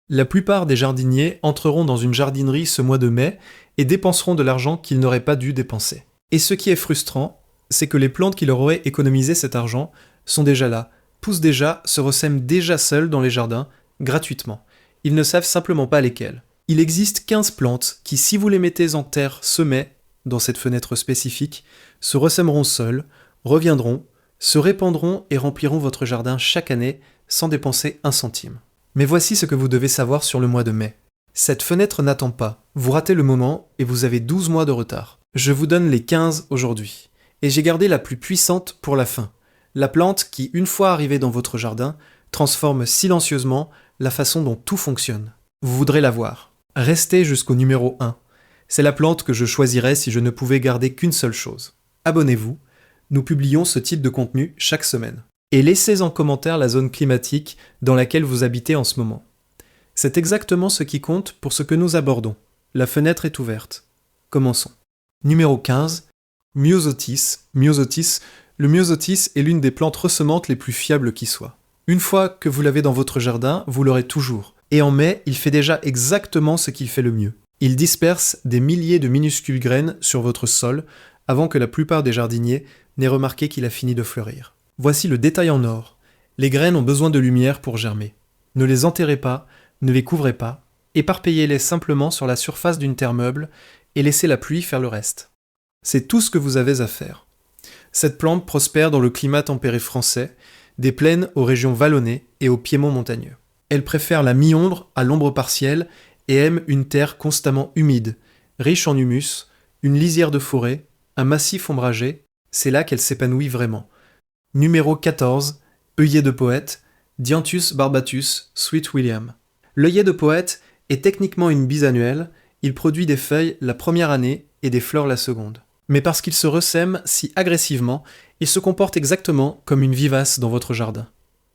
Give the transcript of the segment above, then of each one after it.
La plupart des jardiniers entreront dans une jardinerie ce mois de mai et dépenseront de l'argent qu'ils n'auraient pas dû dépenser. Et ce qui est frustrant, c'est que les plantes qui leur auraient économisé cet argent sont déjà là, poussent déjà, se ressèment déjà seules dans les jardins, gratuitement. Ils ne savent simplement pas lesquelles. Il existe 15 plantes qui, si vous les mettez en terre ce mai, dans cette fenêtre spécifique, se ressèmeront seules, reviendront, se répandront et rempliront votre jardin chaque année sans dépenser un centime. Mais voici ce que vous devez savoir sur le mois de mai. Cette fenêtre n'attend pas. Vous ratez le moment et vous avez 12 mois de retard. Je vous donne les 15 aujourd'hui. Et j'ai gardé la plus puissante pour la fin. La plante qui, une fois arrivée dans votre jardin, transforme silencieusement la façon dont tout fonctionne. Vous voudrez la voir. Restez jusqu'au numéro 1. C'est la plante que je choisirais si je ne pouvais garder qu'une seule chose. Abonnez-vous. Nous publions ce type de contenu chaque semaine. Et laissez en commentaire la zone climatique dans laquelle vous habitez en ce moment. C'est exactement ce qui compte pour ce que nous abordons. La fenêtre est ouverte. Commençons. Numéro 15. Myosotis. Le myosotis est l'une des plantes ressemantes les plus fiables qui soient. Une fois que vous l'avez dans votre jardin, vous l'aurez toujours. Et en mai, il fait déjà exactement ce qu'il fait le mieux. Il disperse des milliers de minuscules graines sur votre sol avant que la plupart des jardiniers n'aient remarqué qu'il a fini de fleurir. Voici le détail en or. Les graines ont besoin de lumière pour germer. Ne les enterrez pas, ne les couvrez pas, éparpillez-les simplement sur la surface d'une terre meuble et laissez la pluie faire le reste. C'est tout ce que vous avez à faire. Cette plante prospère dans le climat tempéré français, des plaines aux régions vallonnées et aux piémonts montagneux. Elle préfère la mi-ombre à l'ombre partielle et aime une terre constamment humide, riche en humus, une lisière de forêt, un massif ombragé, c'est là qu'elle s'épanouit vraiment. Numéro 14, œillet de poète, Dianthus barbatus, Sweet William. L'œillet de poète est techniquement une bisannuelle, il produit des feuilles la première année et des fleurs la seconde. Mais parce qu'il se ressème si agressivement, il se comporte exactement comme une vivace dans votre jardin.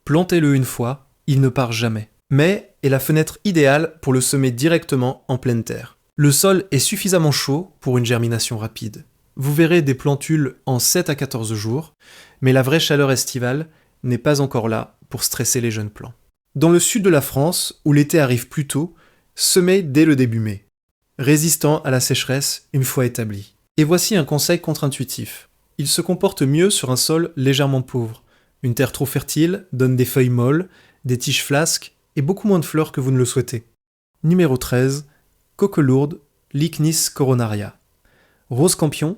Plantez-le une fois, il ne part jamais. Mai est la fenêtre idéale pour le semer directement en pleine terre. Le sol est suffisamment chaud pour une germination rapide. Vous verrez des plantules en 7 à 14 jours, mais la vraie chaleur estivale n'est pas encore là pour stresser les jeunes plants. Dans le sud de la France, où l'été arrive plus tôt, semez dès le début mai, résistant à la sécheresse une fois établi. Et voici un conseil contre-intuitif. Il se comporte mieux sur un sol légèrement pauvre. Une terre trop fertile donne des feuilles molles, des tiges flasques et beaucoup moins de fleurs que vous ne le souhaitez. Numéro 13, coquelourde, Lychnis coronaria. Rose campion,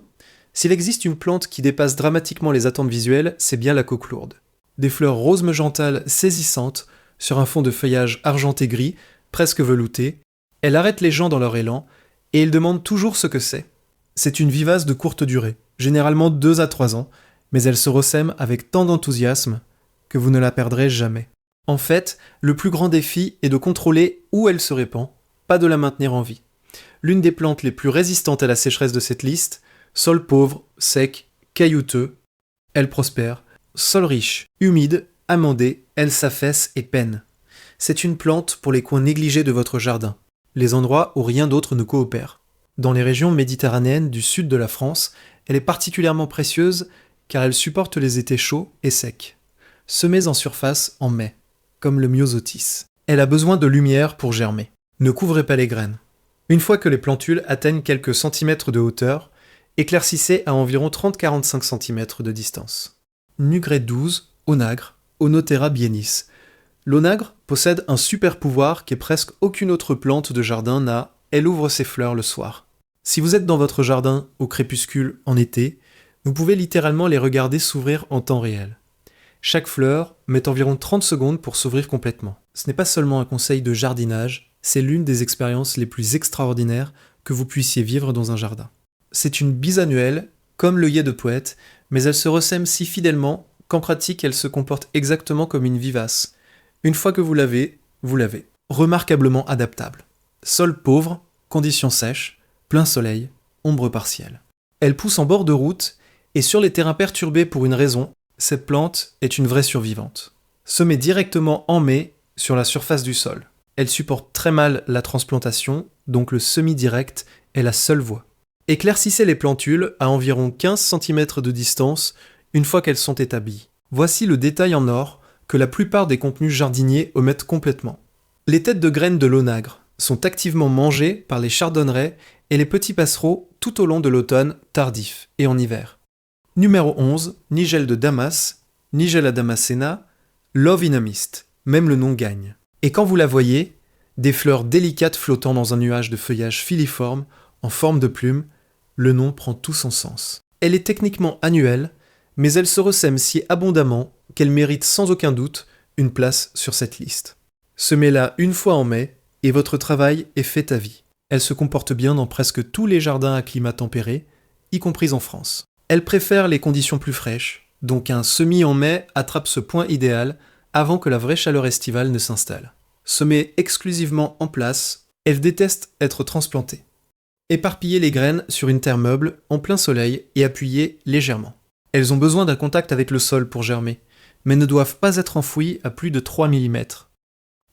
s'il existe une plante qui dépasse dramatiquement les attentes visuelles, c'est bien la coquelourde. Des fleurs rose magentales saisissantes, sur un fond de feuillage argenté gris, presque velouté, elle arrête les gens dans leur élan, et ils demandent toujours ce que c'est. C'est une vivace de courte durée, généralement 2 à 3 ans, mais elle se ressème avec tant d'enthousiasme que vous ne la perdrez jamais. En fait, le plus grand défi est de contrôler où elle se répand, pas de la maintenir en vie. L'une des plantes les plus résistantes à la sécheresse de cette liste, sol pauvre, sec, caillouteux, elle prospère. Sol riche, humide, amandé, elle s'affaisse et peine. C'est une plante pour les coins négligés de votre jardin, les endroits où rien d'autre ne coopère. Dans les régions méditerranéennes du sud de la France, elle est particulièrement précieuse car elle supporte les étés chauds et secs. Semez en surface en mai, comme le myosotis. Elle a besoin de lumière pour germer. Ne couvrez pas les graines. Une fois que les plantules atteignent quelques centimètres de hauteur, éclaircissez à environ 30-45 cm de distance. Nugret 12, onagre, Onotera bienis. L'onagre possède un super pouvoir qu'est presque aucune autre plante de jardin n'a, elle ouvre ses fleurs le soir. Si vous êtes dans votre jardin au crépuscule en été, vous pouvez littéralement les regarder s'ouvrir en temps réel. Chaque fleur met environ 30 secondes pour s'ouvrir complètement. Ce n'est pas seulement un conseil de jardinage, c'est l'une des expériences les plus extraordinaires que vous puissiez vivre dans un jardin. C'est une bisannuelle, comme l'œillet de poète, mais elle se ressème si fidèlement qu'en pratique elle se comporte exactement comme une vivace. Une fois que vous l'avez, vous l'avez. Remarquablement adaptable. Sol pauvre, conditions sèches, plein soleil, ombre partielle. Elle pousse en bord de route et sur les terrains perturbés pour une raison, cette plante est une vraie survivante. Semée directement en mai sur la surface du sol. Elle supporte très mal la transplantation, donc le semi-direct est la seule voie. Éclaircissez les plantules à environ 15 cm de distance une fois qu'elles sont établies. Voici le détail en or que la plupart des contenus jardiniers omettent complètement. Les têtes de graines de l'onagre sont activement mangées par les chardonnerets et les petits passereaux tout au long de l'automne tardif et en hiver. Numéro 11, Nigel de Damas, Nigella damascena, Love in a Mist, même le nom gagne. Et quand vous la voyez, des fleurs délicates flottant dans un nuage de feuillage filiforme, en forme de plume, le nom prend tout son sens. Elle est techniquement annuelle, mais elle se ressème si abondamment qu'elle mérite sans aucun doute une place sur cette liste. Semez-la une fois en mai et votre travail est fait à vie. Elle se comporte bien dans presque tous les jardins à climat tempéré, y compris en France. Elle préfère les conditions plus fraîches, donc un semis en mai attrape ce point idéal avant que la vraie chaleur estivale ne s'installe. Semée exclusivement en place, elle déteste être transplantée. Éparpillez les graines sur une terre meuble, en plein soleil et appuyez légèrement. Elles ont besoin d'un contact avec le sol pour germer, mais ne doivent pas être enfouies à plus de 3 mm.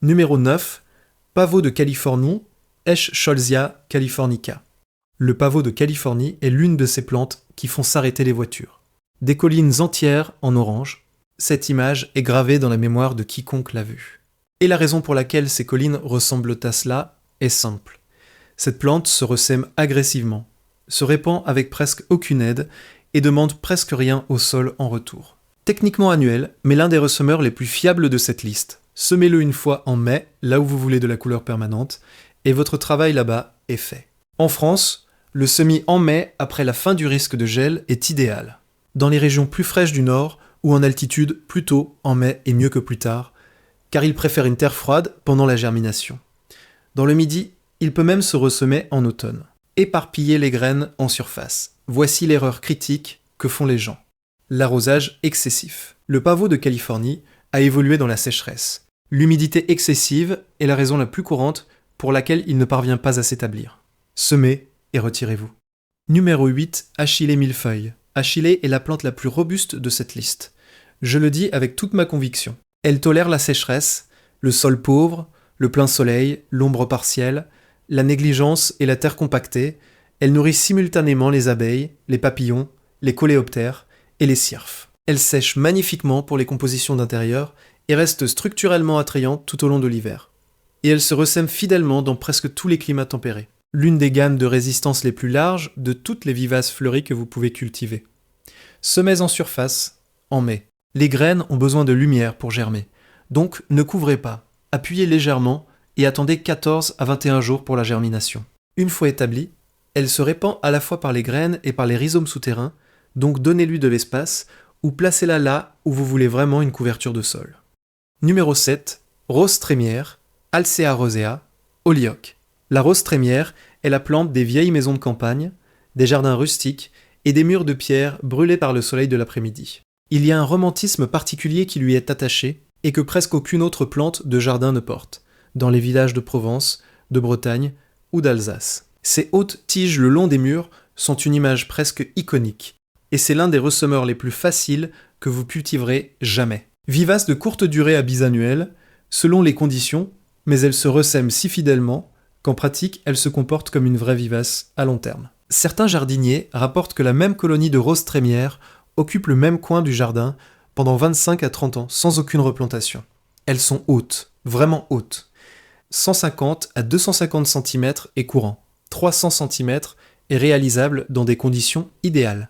Numéro 9, Pavot de Californie, Eschscholzia californica. Le pavot de Californie est l'une de ces plantes qui font s'arrêter les voitures. Des collines entières en orange, cette image est gravée dans la mémoire de quiconque l'a vue. Et la raison pour laquelle ces collines ressemblent à cela est simple. Cette plante se ressème agressivement, se répand avec presque aucune aide et demande presque rien au sol en retour. Techniquement annuel, mais l'un des ressemeurs les plus fiables de cette liste. Semez-le une fois en mai, là où vous voulez de la couleur permanente, et votre travail là-bas est fait. En France, le semis en mai après la fin du risque de gel est idéal. Dans les régions plus fraîches du nord ou en altitude, plus tôt en mai est mieux que plus tard, car il préfère une terre froide pendant la germination. Dans le midi, il peut même se ressemer en automne. Éparpiller les graines en surface. Voici l'erreur critique que font les gens. L'arrosage excessif. Le pavot de Californie a évolué dans la sécheresse. L'humidité excessive est la raison la plus courante pour laquelle il ne parvient pas à s'établir. Semez et retirez-vous. Numéro 8, Achillée millefeuille. Achillée est la plante la plus robuste de cette liste. Je le dis avec toute ma conviction. Elle tolère la sécheresse, le sol pauvre, le plein soleil, l'ombre partielle, la négligence et la terre compactée. Elle nourrit simultanément les abeilles, les papillons, les coléoptères et les cirfes. Elle sèche magnifiquement pour les compositions d'intérieur et reste structurellement attrayante tout au long de l'hiver. Et elle se ressème fidèlement dans presque tous les climats tempérés. L'une des gammes de résistance les plus larges de toutes les vivaces fleuries que vous pouvez cultiver. Semez en surface, en mai. Les graines ont besoin de lumière pour germer, donc ne couvrez pas, appuyez légèrement et attendez 14 à 21 jours pour la germination. Une fois établie, elle se répand à la fois par les graines et par les rhizomes souterrains, donc donnez-lui de l'espace ou placez-la là où vous voulez vraiment une couverture de sol. Numéro 7, Rose trémière, Alcea rosea, Holyoke. La rose trémière est la plante des vieilles maisons de campagne, des jardins rustiques et des murs de pierre brûlés par le soleil de l'après-midi. Il y a un romantisme particulier qui lui est attaché et que presque aucune autre plante de jardin ne porte, dans les villages de Provence, de Bretagne ou d'Alsace. Ces hautes tiges le long des murs sont une image presque iconique, et c'est l'un des ressemeurs les plus faciles que vous cultiverez jamais. Vivace de courte durée à bisannuelle, selon les conditions, mais elle se ressème si fidèlement qu'en pratique, elle se comporte comme une vraie vivace à long terme. Certains jardiniers rapportent que la même colonie de roses trémières occupe le même coin du jardin pendant 25 à 30 ans, sans aucune replantation. Elles sont hautes, vraiment hautes. 150 à 250 cm est courant. 300 cm est réalisable dans des conditions idéales.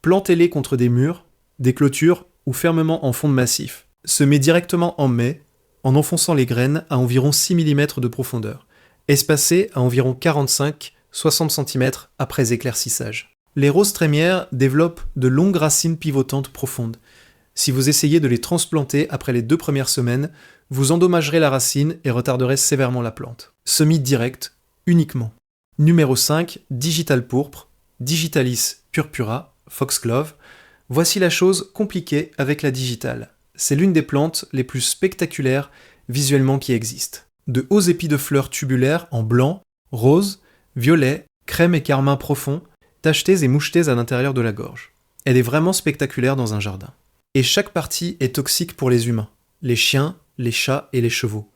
Plantez-les contre des murs, des clôtures ou fermement en fond de massif. Semez directement en mai, en enfonçant les graines à environ 6 mm de profondeur, espacées à environ 45-60 cm après éclaircissage. Les roses trémières développent de longues racines pivotantes profondes. Si vous essayez de les transplanter après les 2 premières semaines, vous endommagerez la racine et retarderez sévèrement la plante. Semis direct, uniquement. Numéro 5, Digital pourpre, Digitalis purpura, foxglove. Voici la chose compliquée avec la digitale. C'est l'une des plantes les plus spectaculaires visuellement qui existent. De hauts épis de fleurs tubulaires en blanc, rose, violet, crème et carmin profond, tachetés et mouchetés à l'intérieur de la gorge. Elle est vraiment spectaculaire dans un jardin. Et chaque partie est toxique pour les humains, les chiens, les chats et les chevaux.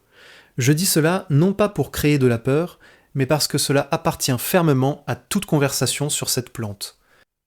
Je dis cela non pas pour créer de la peur, mais parce que cela appartient fermement à toute conversation sur cette plante.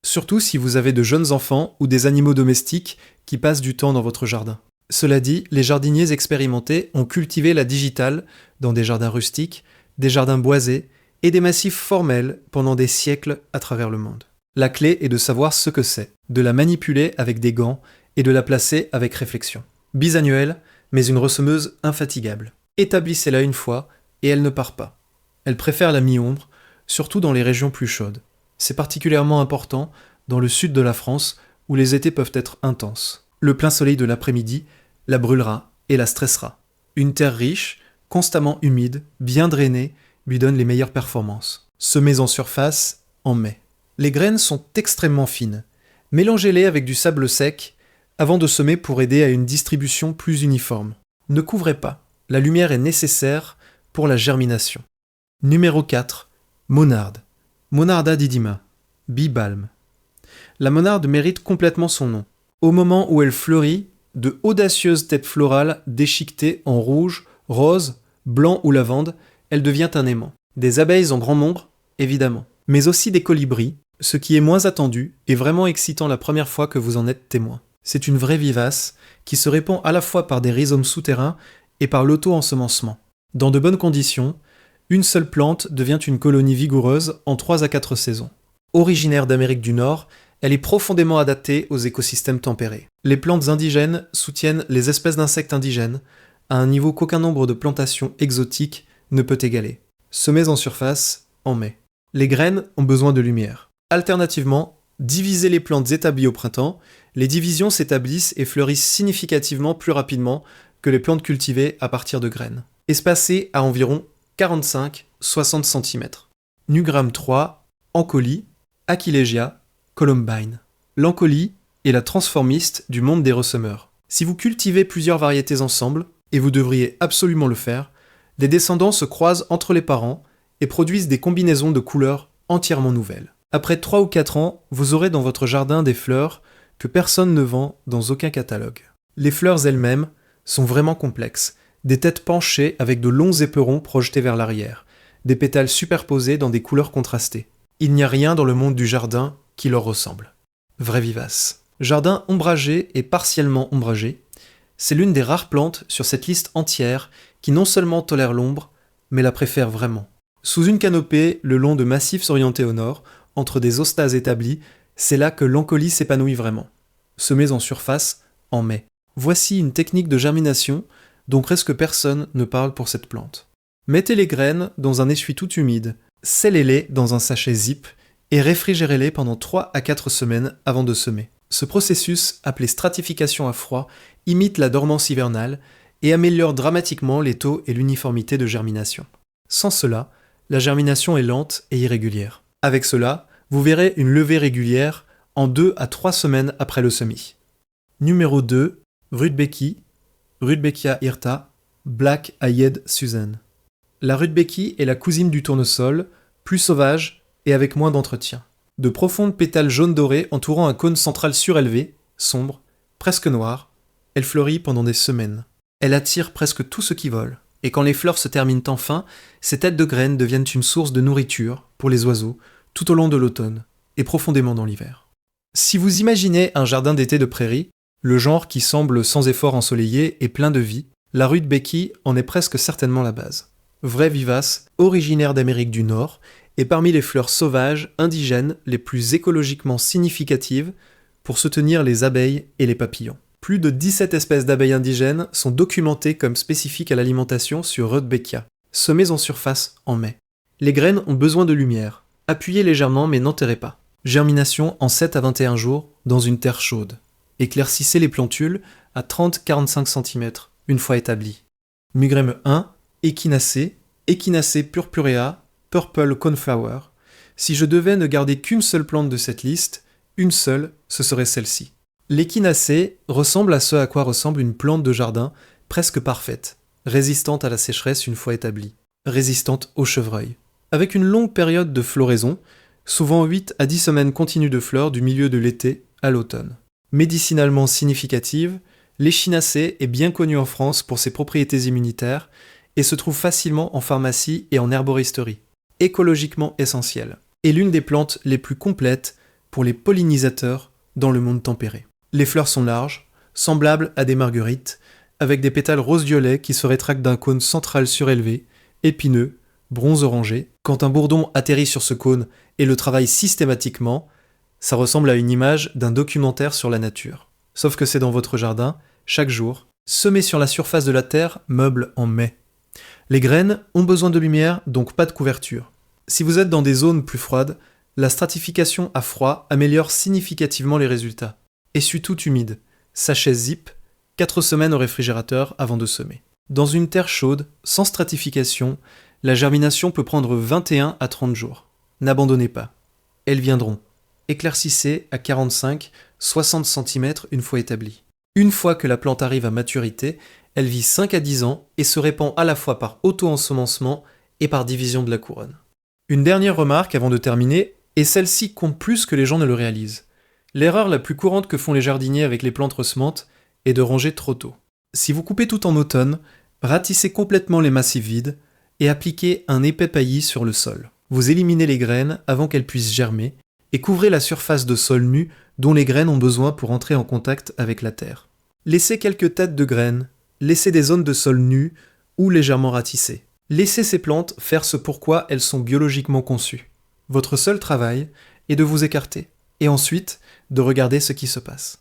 Surtout si vous avez de jeunes enfants ou des animaux domestiques qui passent du temps dans votre jardin. Cela dit, les jardiniers expérimentés ont cultivé la digitale dans des jardins rustiques, des jardins boisés et des massifs formels pendant des siècles à travers le monde. La clé est de savoir ce que c'est, de la manipuler avec des gants et de la placer avec réflexion. Bisannuelle, mais une ressemeuse infatigable. Établissez-la une fois et elle ne part pas. Elle préfère la mi-ombre, surtout dans les régions plus chaudes. C'est particulièrement important dans le sud de la France où les étés peuvent être intenses. Le plein soleil de l'après-midi la brûlera et la stressera. Une terre riche, constamment humide, bien drainée, lui donne les meilleures performances. Semez en surface en mai. Les graines sont extrêmement fines. Mélangez-les avec du sable sec avant de semer pour aider à une distribution plus uniforme. Ne couvrez pas. La lumière est nécessaire pour la germination. Numéro 4. Monarde. Monarda didima. Bibalm. La monarde mérite complètement son nom. Au moment où elle fleurit, de audacieuses têtes florales déchiquetées en rouge, rose, blanc ou lavande, elle devient un aimant. Des abeilles en grand nombre, évidemment, mais aussi des colibris, ce qui est moins attendu et vraiment excitant la première fois que vous en êtes témoin. C'est une vraie vivace qui se répand à la fois par des rhizomes souterrains et par l'auto-ensemencement. Dans de bonnes conditions, une seule plante devient une colonie vigoureuse en 3 à 4 saisons. Originaire d'Amérique du Nord, elle est profondément adaptée aux écosystèmes tempérés. Les plantes indigènes soutiennent les espèces d'insectes indigènes à un niveau qu'aucun nombre de plantations exotiques ne peut égaler. Semez en surface en mai. Les graines ont besoin de lumière. Alternativement, divisez les plantes établies au printemps. Les divisions s'établissent et fleurissent significativement plus rapidement que les plantes cultivées à partir de graines. Espacées à environ 45-60 cm. Nugramme 3, Ancolie, Aquilegia, Columbine. L'Ancolie est la transformiste du monde des ressemeurs. Si vous cultivez plusieurs variétés ensemble, et vous devriez absolument le faire, les descendants se croisent entre les parents et produisent des combinaisons de couleurs entièrement nouvelles. Après 3 ou 4 ans, vous aurez dans votre jardin des fleurs que personne ne vend dans aucun catalogue. Les fleurs elles-mêmes sont vraiment complexes, des têtes penchées avec de longs éperons projetés vers l'arrière, des pétales superposés dans des couleurs contrastées. Il n'y a rien dans le monde du jardin qui leur ressemble. Vraie vivace. Jardin ombragé et partiellement ombragé, c'est l'une des rares plantes sur cette liste entière qui non seulement tolère l'ombre, mais la préfère vraiment. Sous une canopée, le long de massifs orientés au nord, entre des hostas établis, c'est là que l'Ancolie s'épanouit vraiment. Semez en surface en mai. Voici une technique de germination dont presque personne ne parle pour cette plante. Mettez les graines dans un essuie tout humide, scellez-les dans un sachet zip et réfrigérez-les pendant 3 à 4 semaines avant de semer. Ce processus, appelé stratification à froid, imite la dormance hivernale et améliore dramatiquement les taux et l'uniformité de germination. Sans cela, la germination est lente et irrégulière. Avec cela, vous verrez une levée régulière en 2 à 3 semaines après le semis. Numéro 2, Rudbeckia, Rudbeckia hirta, Black Eyed Susan. La Rudbeckie est la cousine du tournesol, plus sauvage et avec moins d'entretien. De profondes pétales jaune doré entourant un cône central surélevé, sombre, presque noir, elle fleurit pendant des semaines. Elle attire presque tout ce qui vole, et quand les fleurs se terminent enfin, ces têtes de graines deviennent une source de nourriture pour les oiseaux tout au long de l'automne, et profondément dans l'hiver. Si vous imaginez un jardin d'été de prairie, le genre qui semble sans effort ensoleillé et plein de vie, la Rudbeckie en est presque certainement la base. Vraie vivace, originaire d'Amérique du Nord, et parmi les fleurs sauvages, indigènes, les plus écologiquement significatives pour soutenir les abeilles et les papillons. Plus de 17 espèces d'abeilles indigènes sont documentées comme spécifiques à l'alimentation sur Rudbeckia. Semez en surface en mai. Les graines ont besoin de lumière. Appuyez légèrement mais n'enterrez pas. Germination en 7 à 21 jours dans une terre chaude. Éclaircissez les plantules à 30-45 cm une fois établies. Mugrème 1, Echinacée, Echinacée purpurea, Purple Coneflower. Si je devais ne garder qu'une seule plante de cette liste, une seule, ce serait celle-ci. L'Echinacée ressemble à ce à quoi ressemble une plante de jardin presque parfaite, résistante à la sécheresse une fois établie, résistante au chevreuil. Avec une longue période de floraison, souvent 8 à 10 semaines continues de fleurs du milieu de l'été à l'automne. Médicinalement significative, l'Echinacée est bien connue en France pour ses propriétés immunitaires et se trouve facilement en pharmacie et en herboristerie. Écologiquement essentielle, et l'une des plantes les plus complètes pour les pollinisateurs dans le monde tempéré. Les fleurs sont larges, semblables à des marguerites, avec des pétales rose-violet qui se rétractent d'un cône central surélevé, épineux, bronze orangé. Quand un bourdon atterrit sur ce cône et le travaille systématiquement, ça ressemble à une image d'un documentaire sur la nature. Sauf que c'est dans votre jardin, chaque jour, semé sur la surface de la terre, meuble en mai. Les graines ont besoin de lumière, donc pas de couverture. Si vous êtes dans des zones plus froides, la stratification à froid améliore significativement les résultats. Essuie tout humide, sachet zip, 4 semaines au réfrigérateur avant de semer. Dans une terre chaude, sans stratification, la germination peut prendre 21 à 30 jours. N'abandonnez pas. Elles viendront. Éclaircissez à 45-60 cm une fois établies. Une fois que la plante arrive à maturité, elle vit 5 à 10 ans et se répand à la fois par auto-ensemencement et par division de la couronne. Une dernière remarque avant de terminer, et celle-ci compte plus que les gens ne le réalisent. L'erreur la plus courante que font les jardiniers avec les plantes ressemantes est de ranger trop tôt. Si vous coupez tout en automne, ratissez complètement les massifs vides et appliquez un épais paillis sur le sol. Vous éliminez les graines avant qu'elles puissent germer et couvrez la surface de sol nu dont les graines ont besoin pour entrer en contact avec la terre. Laissez quelques têtes de graines, laissez des zones de sol nues ou légèrement ratissées. Laissez ces plantes faire ce pourquoi elles sont biologiquement conçues. Votre seul travail est de vous écarter et ensuite de regarder ce qui se passe.